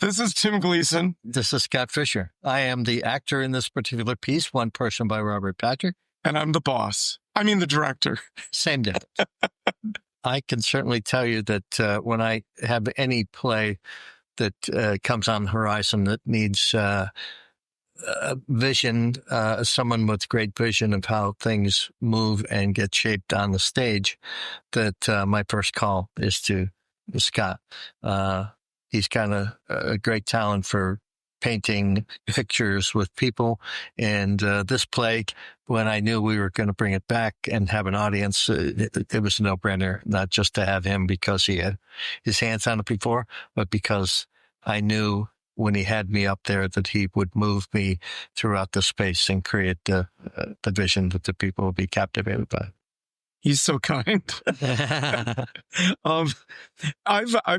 This is Tim Gleason. This is Scott Fisher. I am the actor in this particular piece, one person by Robert Patrick. And I'm the boss. I mean, the director. Same difference. I can certainly tell you that when I have any play that comes on the horizon that needs vision, someone with great vision of how things move and get shaped on the stage, that my first call is to Scott. He's got a great talent for painting pictures with people. And this play, when I knew we were going to bring it back and have an audience, it was a no-brainer, not just to have him because he had his hands on it before, but because I knew when he had me up there that he would move me throughout the space and create the vision that the people would be captivated by. He's so kind. I've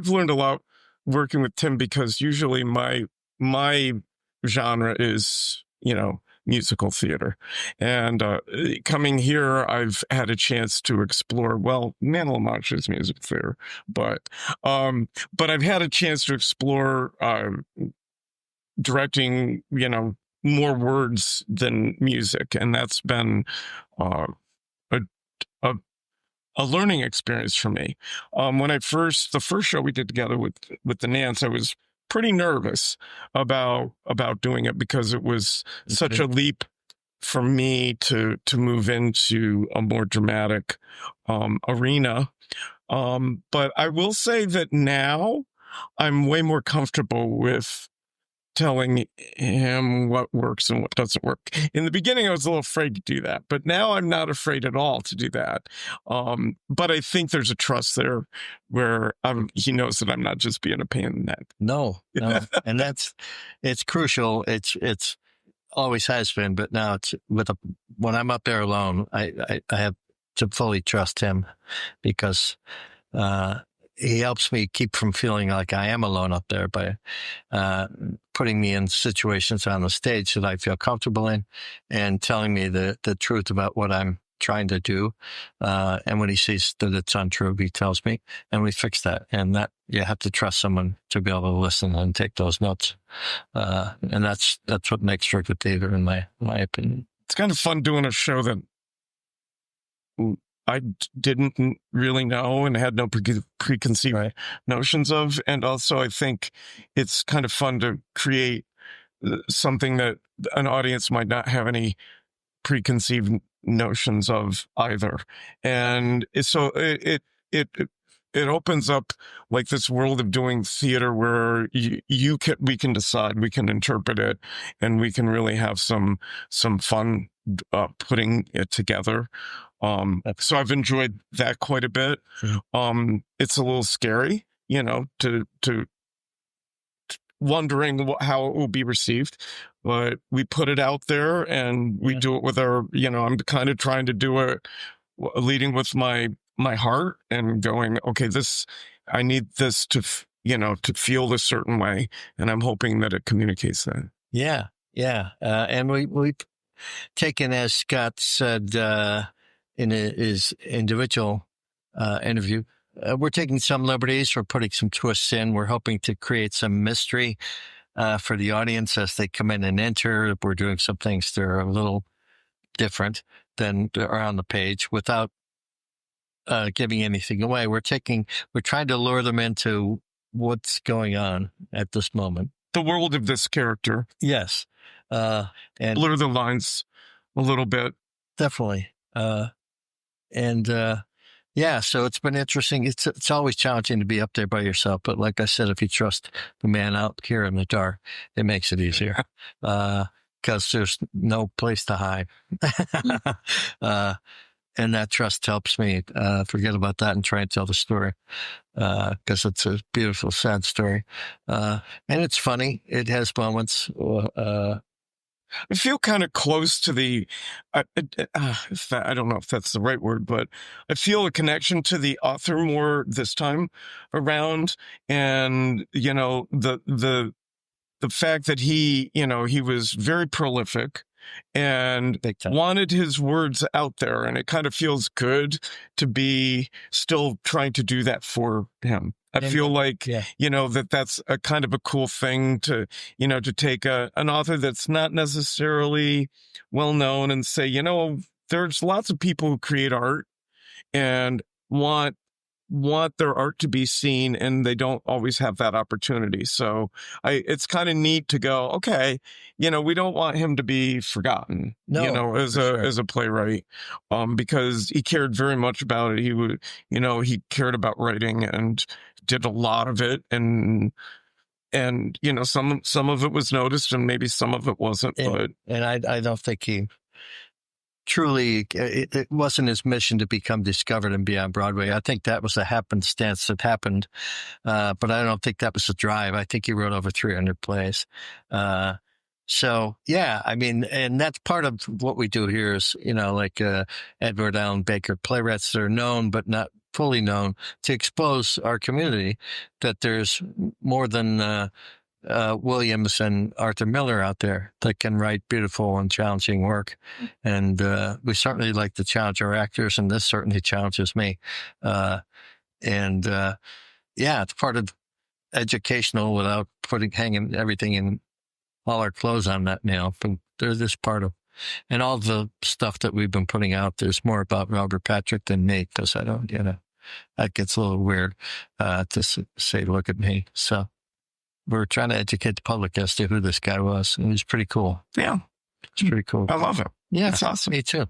learned a lot working with Tim because usually my genre is, musical theater. And coming here, I've had a chance to explore, Man La Mancha is music theater, but I've had a chance to explore directing, more words than music. And that's been a learning experience for me. When the first show we did together with the Nance, I was pretty nervous about doing it because it was such a leap for me to move into a more dramatic arena. But I will say that now I'm way more comfortable with telling him what works and what doesn't work. In the beginning, I was a little afraid to do that, but now I'm not afraid at all to do that. But I think there's a trust there where he knows that I'm not just being a pain in the neck. No. And it's crucial. It's always has been, but now it's when I'm up there alone, I have to fully trust him because, he helps me keep from feeling like I am alone up there by putting me in situations on the stage that I feel comfortable in and telling me the truth about what I'm trying to do. And when he sees that it's untrue, he tells me, and we fix that. And that you have to trust someone to be able to listen and take those notes. And that's what makes for good theater, in my opinion. It's kind of fun doing a show that I didn't really know and had no preconceived notions of. And also I think it's kind of fun to create something that an audience might not have any preconceived notions of either. And it opens up like this world of doing theater where we can decide, we can interpret it, and we can really have some fun putting it together. So I've enjoyed that quite a bit. It's a little scary, to wondering how it will be received, but we put it out there and we do it with our, I'm kind of trying to do it leading with my heart and going, okay, I need this to feel this certain way. And I'm hoping that it communicates that. Yeah. And we've taken, as Scott said, in his individual interview, we're taking some liberties. We're putting some twists in. We're hoping to create some mystery for the audience as they come in and enter. We're doing some things that are a little different than are on the page without giving anything away. We're trying to lure them into what's going on at this moment. The world of this character. Yes. And blur the lines a little bit. Definitely. So it's been interesting. It's always challenging to be up there by yourself. But like I said, if you trust the man out here in the dark, it makes it easier because there's no place to hide. And that trust helps me forget about that and try and tell the story because it's a beautiful, sad story. And it's funny. It has moments. I feel kind of close to I don't know if that's the right word, but I feel a connection to the author more this time around. And, the fact that he was very prolific and wanted his words out there. And it kind of feels good to be still trying to do that for him. I feel like, yeah. that's a kind of a cool thing to, to take an author that's not necessarily well known and say, there's lots of people who create art and want their art to be seen, and they don't always have that opportunity. So it's kind of neat to go, okay, we don't want him to be forgotten, as a playwright, because he cared very much about it. He would, he cared about writing and did a lot of it. And some of it was noticed and maybe some of it wasn't, and I don't think he truly, it wasn't his mission to become discovered and be on Broadway. I think that was a happenstance that happened, but I don't think that was the drive. I think he wrote over 300 plays. So, yeah, I mean, and that's part of what we do here is, like Edward Allen Baker playwrights that are known but not fully known, to expose our community that there's more than Williams and Arthur Miller out there that can write beautiful and challenging work. And we certainly like to challenge our actors, and this certainly challenges me. Yeah, it's part of educational without hanging everything in all our clothes on that nail. But there's this part of, and all the stuff that we've been putting out, there's more about Robert Patrick than me, because I don't, that gets a little weird to say, look at me. So we're trying to educate the public as to who this guy was. And it was pretty cool. Yeah. It's pretty cool. I love it. Yeah. It's awesome. Me too.